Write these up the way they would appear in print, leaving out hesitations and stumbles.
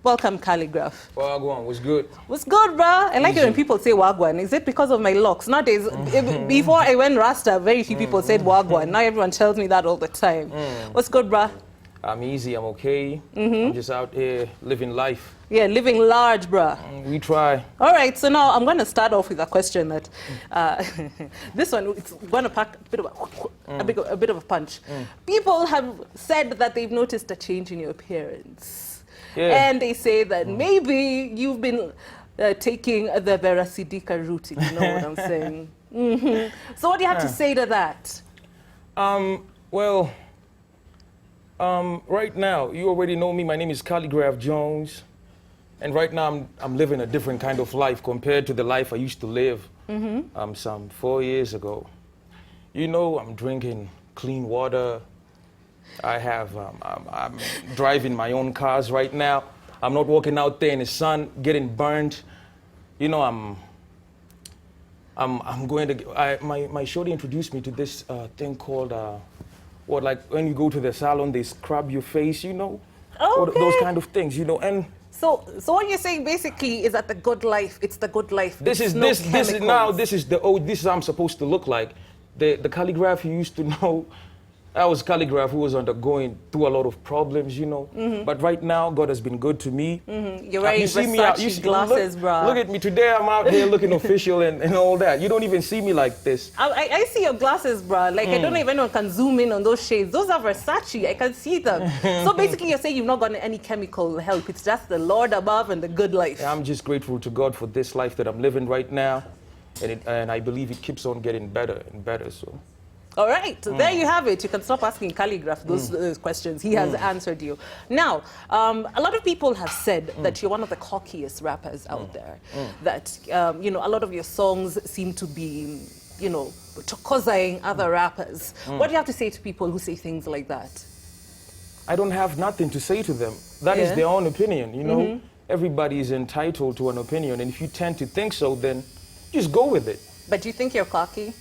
Welcome, Khaligraph. Wagwan, what's good? What's good, bro? I like it when people say Wagwan. Is it because of my locks? Nowadays, before I went Rasta, very few people said Wagwan. Now everyone tells me that all the time. What's good, bro? I'm easy, I'm okay. I'm just out here living life. Yeah, living large, bro. We try. All right, so now I'm going to start off with a question that this one, it's going to pack a bit of a punch. People have said that they've noticed a change in your appearance. Yeah. And they say that maybe you've been taking the Vera Sidika route, if you know what I'm saying. So what do you have to say to that? Well, right now, you already know me. My name is Khaligraph Jones. And right now, I'm living a different kind of life compared to the life I used to live some 4 years ago. You know, I'm drinking clean water. I'm driving my own cars right now. I'm not walking out there in the sun, getting burned. You know, I'm going to, my shorty introduced me to this thing called, like when you go to the salon, they scrub your face, you know? Okay. Those kind of things, you know, and So what you're saying basically is that the good life, it's the good life. This is I'm supposed to look like. The Khaligraph you used to know, I was Khaligraph who was undergoing through a lot of problems, you know. But right now, God has been good to me. You're wearing Versace glasses, bro. Look at me today. I'm out here looking official and all that. You don't even see me like this. I see your glasses, bro. Like I don't know if anyone can zoom in on those shades. Those are Versace. I can see them. So basically, you're saying you've not gotten any chemical help. It's just the Lord above and the good life. Yeah, I'm just grateful to God for this life that I'm living right now, and I believe it keeps on getting better and better. So. All right, so there you have it. You can stop asking Khaligraph those questions. He has answered you. Now, a lot of people have said that you're one of the cockiest rappers out there. That, you know, a lot of your songs seem to be, you know, chokozing other rappers. What do you have to say to people who say things like that? I don't have nothing to say to them. That is their own opinion, you know? Everybody is entitled to an opinion, and if you tend to think so, then just go with it. But do you think you're cocky?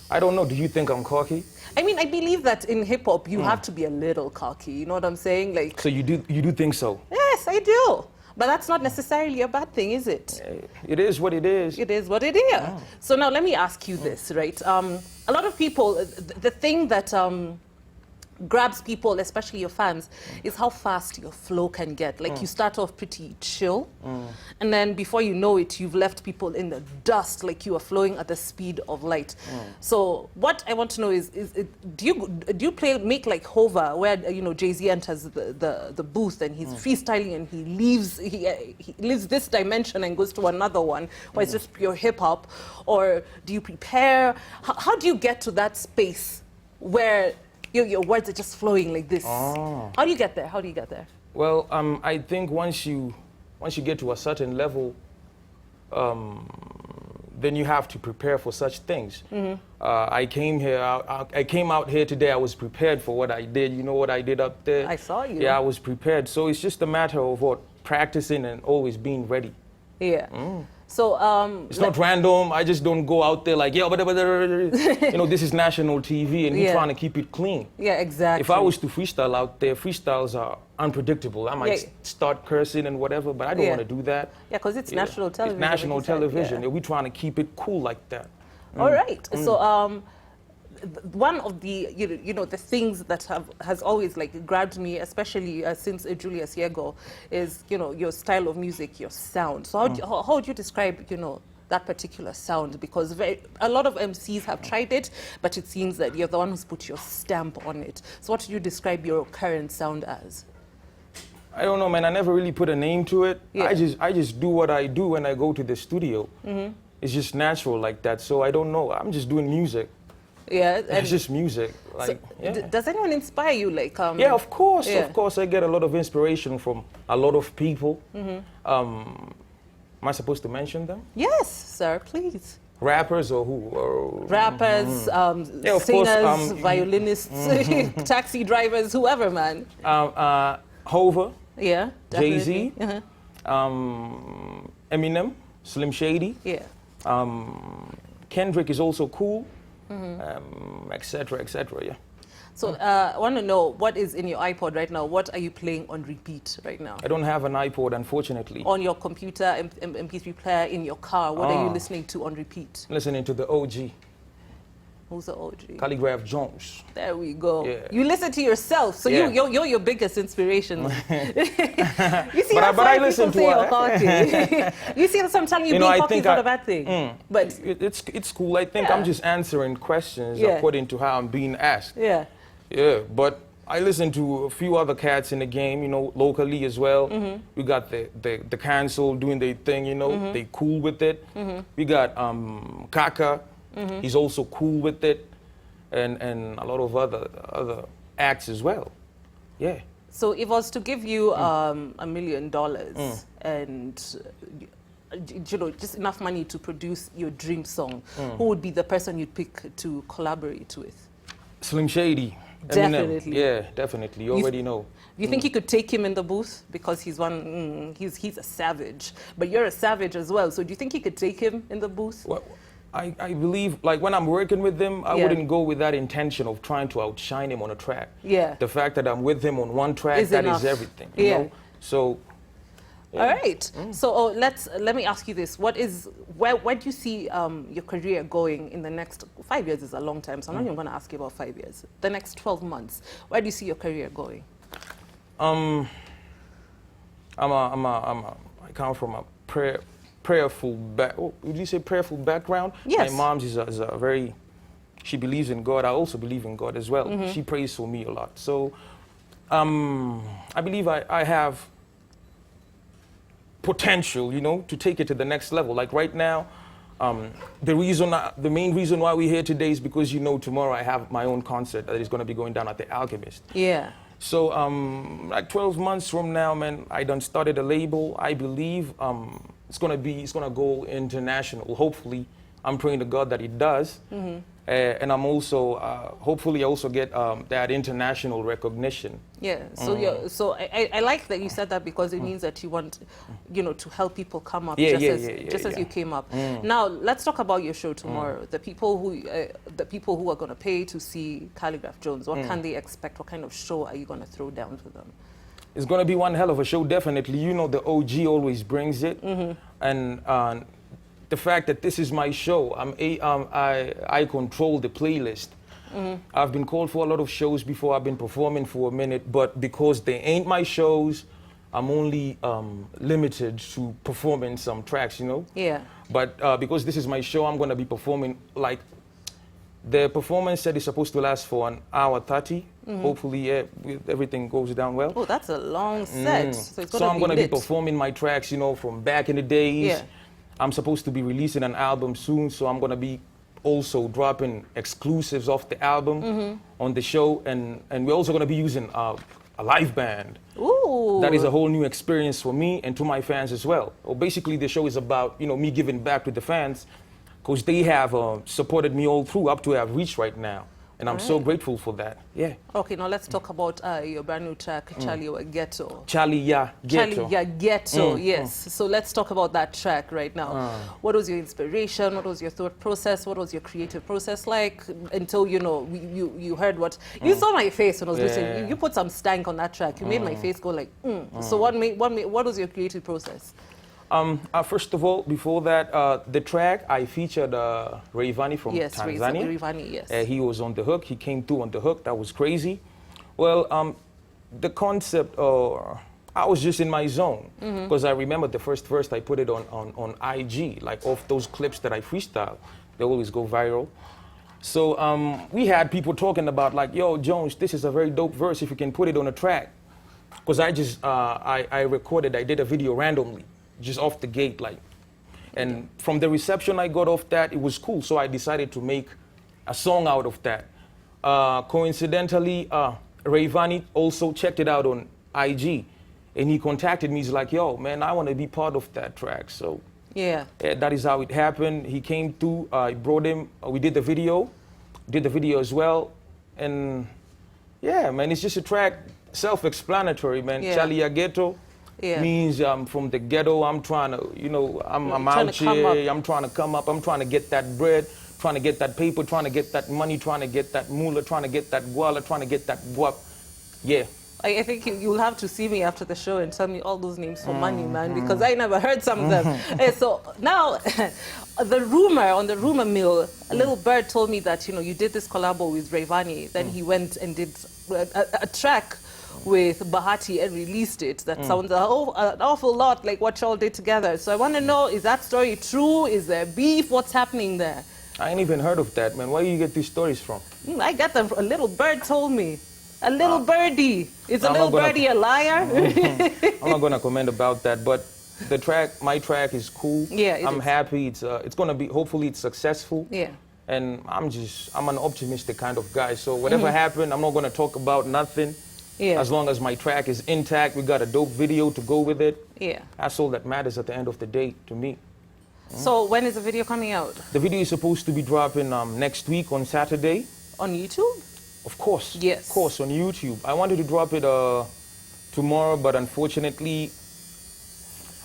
I don't know. Do you think I'm cocky? I mean, I believe that in hip-hop, you have to be a little cocky. You know what I'm saying? Like. So you do think so? Yes, I do. But that's not necessarily a bad thing, is it? It is what it is. It is what it is. So now let me ask you this, right? A lot of people, the thing that grabs people, especially your fans, is how fast your flow can get. Like you start off pretty chill, and then before you know it, you've left people in the dust, like you are flowing at the speed of light. So what I want to know is do you make like Hova, where you know Jay-Z enters the booth and he's freestyling and he leaves this dimension and goes to another one where it's just pure hip hop, or do you prepare? How do you get to that space where your words are just flowing like this? How do you get there? How do you get there? Well, I think once you get to a certain level, then you have to prepare for such things. I came out here today. I was prepared for what I did. You know what I did up there? I saw you. Yeah, I was prepared. So it's just a matter of practicing and always being ready. Yeah. So it's not random. I just don't go out there like, yeah, you know, this is national TV and we're trying to keep it clean. Yeah, exactly. If I was to freestyle out there, freestyles are unpredictable. I might start cursing and whatever, but I don't want to do that. Yeah, because it's national television. It's national television. Yeah, we're trying to keep it cool like that. All right. So one of the you know the things that has always like grabbed me, especially since Julius Yego, is you know your style of music, your sound. So how would you describe that particular sound? Because a lot of MCs have tried it, but it seems that you're the one who's put your stamp on it. So what would you describe your current sound as? I don't know, man. I never really put a name to it. I just do what I do when I go to the studio. It's just natural like that. So I don't know. I'm just doing music. Yeah, it's just music. Like, so does anyone inspire you? Like, yeah, of course, of course. I get a lot of inspiration from a lot of people. Am I supposed to mention them? Yes, sir, please. Rappers or who? Rappers, singers, violinists, taxi drivers, whoever, man. Hova. Yeah, Jay-Z. Eminem, Slim Shady. Yeah. Kendrick is also cool. Etc., etc. Yeah. So I want to know what is in your iPod right now. What are you playing on repeat right now? I don't have an iPod, unfortunately. On your computer, MP3 player, in your car, what are you listening to on repeat? Listening to the OG. Who's the OG? Khaligraph Jones. There we go. Yeah. You listen to yourself, so Yeah. you're your biggest inspiration. You see, but I listen to you're cocky. You see, that's what I'm telling you, being cocky is not a bad thing. But it's cool. I think I'm just answering questions according to how I'm being asked. Yeah. Yeah, but I listen to a few other cats in the game, you know, locally as well. We got the council doing their thing, you know, they cool with it. We got Kaka, he's also cool with it, and a lot of other acts as well. Yeah. So if I was to give you $1 million and you know, just enough money to produce your dream song, who would be the person you'd pick to collaborate with? Slim Shady. Definitely. Eminem. Yeah, definitely. You already know. Do you think you could take him in the booth? Because he's he's a savage. But you're a savage as well. So do you think you could take him in the booth? Well, I believe, like, when I'm working with him, I wouldn't go with that intention of trying to outshine him on a track. Yeah. The fact that I'm with him on one track, that is everything. You know? So. Yeah. All right. So let me ask you this: where do you see your career going in the next 5 years? Is a long time, so I'm not even going to ask you about 5 years. The next 12 months, where do you see your career going? I come from a prayerful would you say prayerful background? Yes. My mom's is a very, she believes in God. I also believe in God as well. She prays for me a lot. So I believe I have potential, you know, to take it to the next level. Like right now, the main reason why we're here today is because, you know, tomorrow I have my own concert that is going to be going down at the Alchemist. Yeah. So like 12 months from now, man, I done started a label. I believe it's gonna go international. Hopefully, I'm praying to God that it does. And I'm also hopefully also get that international recognition. Yeah. So I like that you said that, because it means that you want, you know, to help people come up just as you came up. Now let's talk about your show tomorrow. The people who are going to pay to see Khaligraph Jones, what can they expect? What kind of show are you going to throw down to them? It's going to be one hell of a show, definitely. You know, the OG always brings it, and the fact that this is my show, I control the playlist. I've been called for a lot of shows before. I've been performing for a minute, but because they ain't my shows, I'm only limited to performing some tracks, you know? Yeah. But because this is my show, I'm going to be performing, like, the performance set is supposed to last for 1 hour 30. Hopefully, everything goes down well. Oh, that's a long set. So I'm going to be performing my tracks, you know, from back in the days. Yeah. I'm supposed to be releasing an album soon, so I'm going to be also dropping exclusives off the album on the show. And we're also going to be using a live band. Ooh. That is a whole new experience for me and to my fans as well. Well, basically, the show is about, you know, me giving back to the fans, because they have supported me all through up to where I've reached right now. And I'm so grateful for that. Yeah. Okay, now let's talk about your brand new track, Charlie Ya Ghetto. Charlie Ya Ghetto. Charlie Ya Ghetto, yes. So let's talk about that track right now. What was your inspiration? What was your thought process? What was your creative process like until, you know, you heard what... You saw my face when I was listening. You put some stank on that track. You made my face go like, So what was your creative process? First of all, before that, the track, I featured Rayvanny from Tanzania. Yes, Rayvanny, yes. He was on the hook. He came through on the hook. That was crazy. Well, the concept, I was just in my zone. Because I remember the first verse, I put it on IG, like off those clips that I freestyle. They always go viral. So we had people talking about like, yo, Jones, this is a very dope verse if you can put it on a track. Because I just, I recorded, I did a video randomly, just off the gate, like. And from the reception I got off that, it was cool. So I decided to make a song out of that. Coincidentally, Rayvanny also checked it out on IG. And he contacted me. He's like, yo, man, I want to be part of that track. So yeah, that is how it happened. He came through. I brought him. We did the video as well. And yeah, man, it's just a track, self-explanatory, man. Yeah. Charlie Ya Ghetto. Yeah. Means I'm from the ghetto. I'm trying to, you know, I'm out here. I'm trying to come up. I'm trying to get that bread. trying to get that paper, trying to get that money, trying to get that moolah, trying to get that guala, trying to get that guap. Yeah. I think you'll have to see me after the show and tell me all those names for money, man, because I never heard some of them. So now, the rumor, on the rumor mill, a little bird told me that, you did this collabo with Rayvani. Then he went and did a track with Bahati and released it. That sounds an awful lot like what y'all did together. So I want to know, is that story true? Is there beef? What's happening there? I ain't even heard of that, man. Where do you get these stories from? I got them. A little bird told me. A little birdie. Is a little birdie a liar? I'm not gonna comment about that, but the track, my track is cool. Yeah, I'm happy. It's gonna be, hopefully it's successful. Yeah. And I'm an optimistic kind of guy. So whatever happened, I'm not gonna talk about nothing. Yeah. As long as my track is intact, we got a dope video to go with it. Yeah. That's all that matters at the end of the day to me. So when is the video coming out? The video is supposed to be dropping next week on Saturday. On YouTube? Of course. Yes. Of course, on YouTube. I wanted to drop it tomorrow, but unfortunately,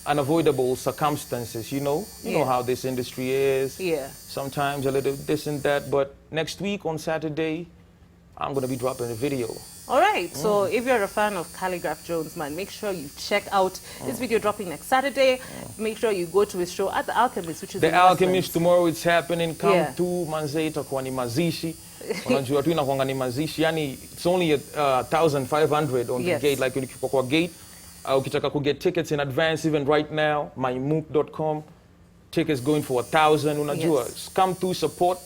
unavoidable circumstances, you know how this industry is. Yeah. Sometimes a little this and that, but next week on Saturday, I'm going to be dropping a video. All right, so if you're a fan of Khaligraph Jones, man, make sure you check out this video dropping next Saturday. Make sure you go to his show at The Alchemist, which is The Alchemist. Tomorrow it's happening. Come to manze itakuwa ni mazishi. Unajua tu inakuwa ni mazishi. Yani it's only 1,500 on the gate, like ukifika kwa gate. Ukitaka ku get tickets in advance, even right now, mymook.com. Tickets going for 1,000. Unajua, come to support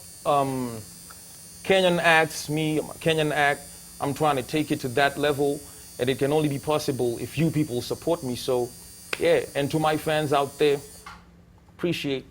Kenyan acts. Me, I'm a Kenyan act. I'm trying to take it to that level, and it can only be possible if you people support me. So, yeah, and to my fans out there, appreciate